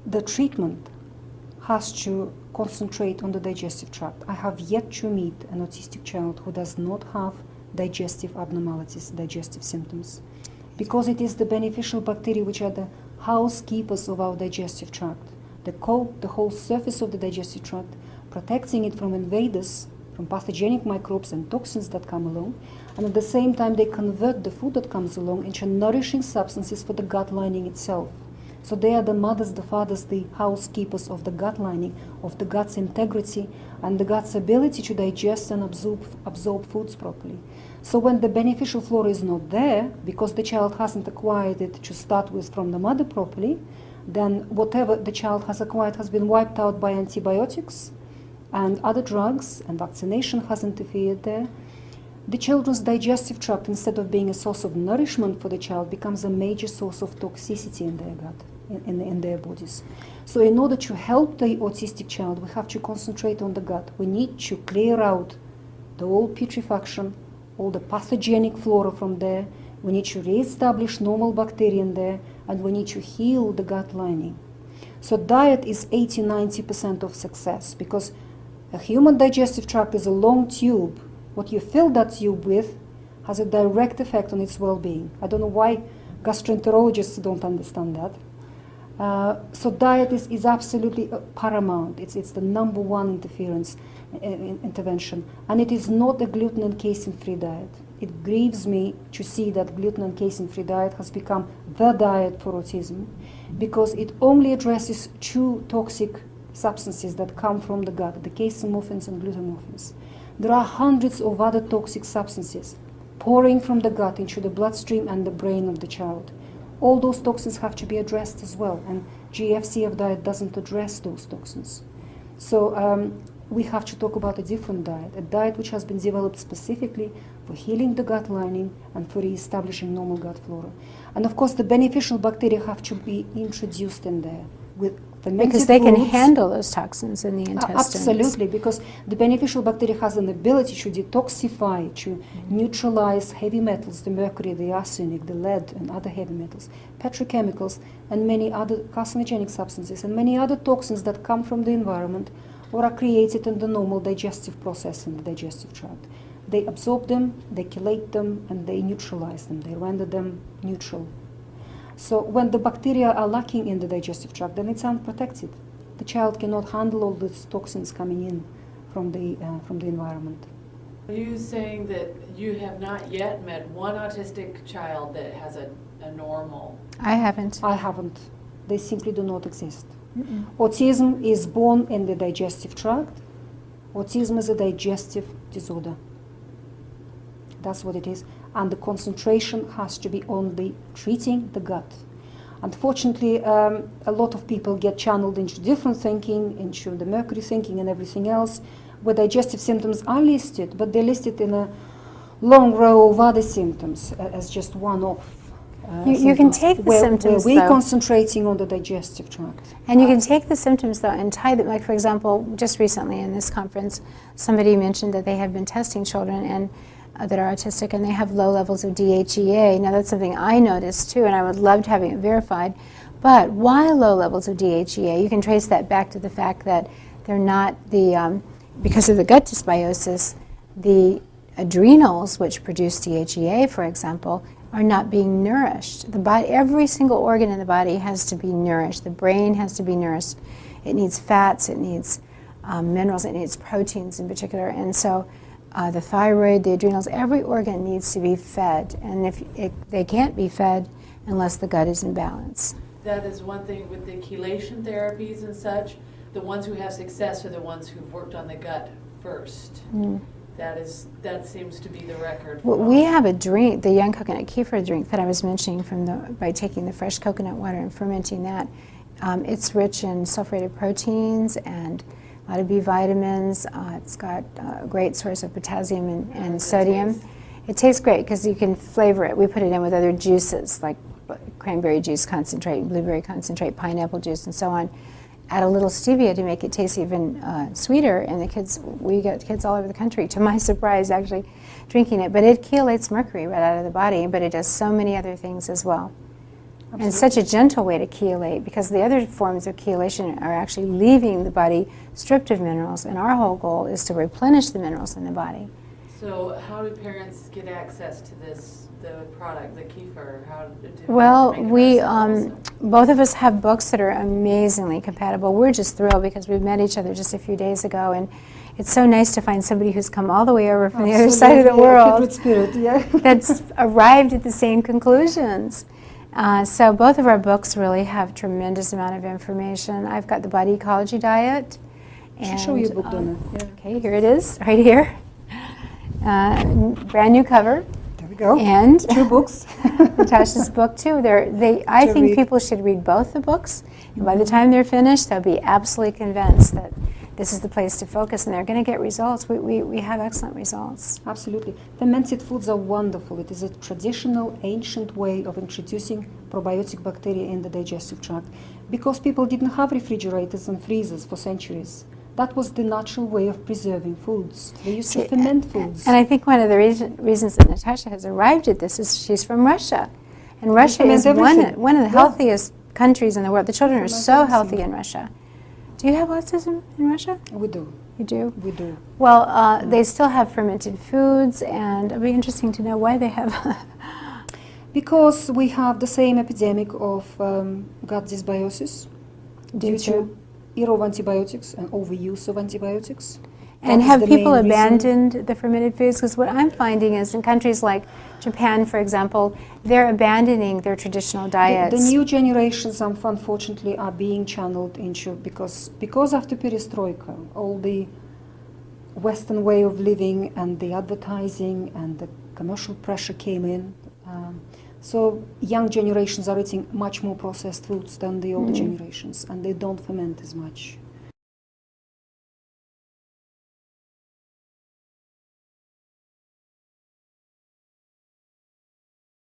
the treatment has to concentrate on the digestive tract. I have yet to meet an autistic child who does not have digestive abnormalities, digestive symptoms, because it is the beneficial bacteria which are the housekeepers of our digestive tract. They coat the whole surface of the digestive tract, protecting it from invaders, from pathogenic microbes and toxins that come along, and at the same time they convert the food that comes along into nourishing substances for the gut lining itself. So they are the mothers, the fathers, the housekeepers of the gut lining, of the gut's integrity and the gut's ability to digest and absorb foods properly. So when the beneficial flora is not there, because the child hasn't acquired it to start with from the mother properly, then whatever the child has acquired has been wiped out by antibiotics and other drugs, and vaccination has interfered there. The children's digestive tract, instead of being a source of nourishment for the child, becomes a major source of toxicity in their gut, in their bodies. So in order to help the autistic child, we have to concentrate on the gut. We need to clear out the old putrefaction, all the pathogenic flora from there. We need to re-establish normal bacteria in there, and we need to heal the gut lining. So diet is 80–90% of success, because a human digestive tract is a long tube. What you fill that tube with has a direct effect on its well-being. I don't know why gastroenterologists don't understand that. So diet is absolutely paramount. It's the number one intervention. And it is not a gluten and casein-free diet. It grieves me to see that gluten and casein-free diet has become the diet for autism, because it only addresses two toxic substances that come from the gut, the casein-morphins and glutamorphins. There are hundreds of other toxic substances pouring from the gut into the bloodstream and the brain of the child. All those toxins have to be addressed as well, and GFCF diet doesn't address those toxins. So we have to talk about a different diet, a diet which has been developed specifically for healing the gut lining and for re-establishing normal gut flora. And of course the beneficial bacteria have to be introduced in there with fermented because they can foods. handle those toxins in the intestines. Absolutely, because the beneficial bacteria has an ability to detoxify, to neutralize heavy metals, the mercury, the arsenic, the lead and other heavy metals, petrochemicals and many other carcinogenic substances and many other toxins that come from the environment or are created in the normal digestive process in the digestive tract. They absorb them, they chelate them, and they neutralize them, they render them neutral. So when the bacteria are lacking in the digestive tract, then it's unprotected. The child cannot handle all these toxins coming in from the environment. Are you saying that you have not yet met one autistic child that has a normal? I haven't. I haven't. They simply do not exist. Autism is born in the digestive tract. Autism is a digestive disorder. That's what it is. And the concentration has to be on the treating the gut. Unfortunately, a lot of people get channeled into different thinking, into the mercury thinking and everything else, where digestive symptoms are listed, but they're listed in a long row of other symptoms as just one-off. You can take the symptoms, where we're though, concentrating on the digestive tract. and you can take the symptoms, though, and tie them. Like, for example, just recently in this conference, somebody mentioned that they have been testing children and that are autistic, and they have low levels of DHEA. Now, that's something I noticed, too, and I would love having it verified. But why low levels of DHEA? You can trace that back to the fact that they're not because of the gut dysbiosis, the adrenals, which produce DHEA, for example, are not being nourished. The body, every single organ in the body has to be nourished. The brain has to be nourished. It needs fats, it needs minerals, it needs proteins in particular. And so the thyroid, the adrenals, every organ needs to be fed. And they can't be fed unless the gut is in balance. That is one thing with the chelation therapies and such. The ones who have success are the ones who've worked on the gut first. That seems to be the record. Well, we have a drink, the young coconut kefir drink that I was mentioning by taking the fresh coconut water and fermenting that. It's rich in sulfurated proteins and a lot of B vitamins. It's got a great source of potassium and sodium. It tastes great because you can flavor it. We put it in with other juices like cranberry juice concentrate, blueberry concentrate, pineapple juice, and so on. Add a little stevia to make it taste even sweeter, and we get kids all over the country, to my surprise, actually drinking it. But it chelates mercury right out of the body, but it does so many other things as well. And such a gentle way to chelate, because the other forms of chelation are actually leaving the body stripped of minerals, and our whole goal is to replenish the minerals in the body. So how do parents get access to this, the product, the kefir? How do Well, make it we ourselves? both of us have books that are amazingly compatible. We're just thrilled because we met each other just a few days ago, and it's so nice to find somebody who's come all the way over from the other side of the world Kindred spirit, yeah. that's arrived at the same conclusions. So both of our books really have tremendous amount of information. I've got the Body Ecology Diet. Should show you a book, Donna. Yeah. Okay, here it is, right here. Brand new cover. There we go. And 2 books. Natasha's book too. I To think read. people should read both the books, and by the time they're finished, they'll be absolutely convinced that this is the place to focus, and they're going to get results. We have excellent results. Absolutely. Fermented foods are wonderful. It is a traditional, ancient way of introducing probiotic bacteria in the digestive tract, because people didn't have refrigerators and freezers for centuries. That was the natural way of preserving foods. They used to ferment foods. And I think one of the reasons that Natasha has arrived at this is she's from Russia. And Russia is ferment everything. one of the healthiest countries in the world. The children are Ferment so everything. healthy in Russia. Do you have autism in Russia? We do. You do? We do. Well, they still have fermented foods, and it'd be interesting to know why they have. Because we have the same epidemic of gut dysbiosis due to error of antibiotics and overuse of antibiotics. And That is have the people main reason. abandoned the fermented foods? Because what I'm finding is in countries like Japan, for example, they're abandoning their traditional diets. The new generations, unfortunately, are being channeled into, because after perestroika, all the Western way of living and the advertising and the commercial pressure came in. So young generations are eating much more processed foods than the older generations, and they don't ferment as much.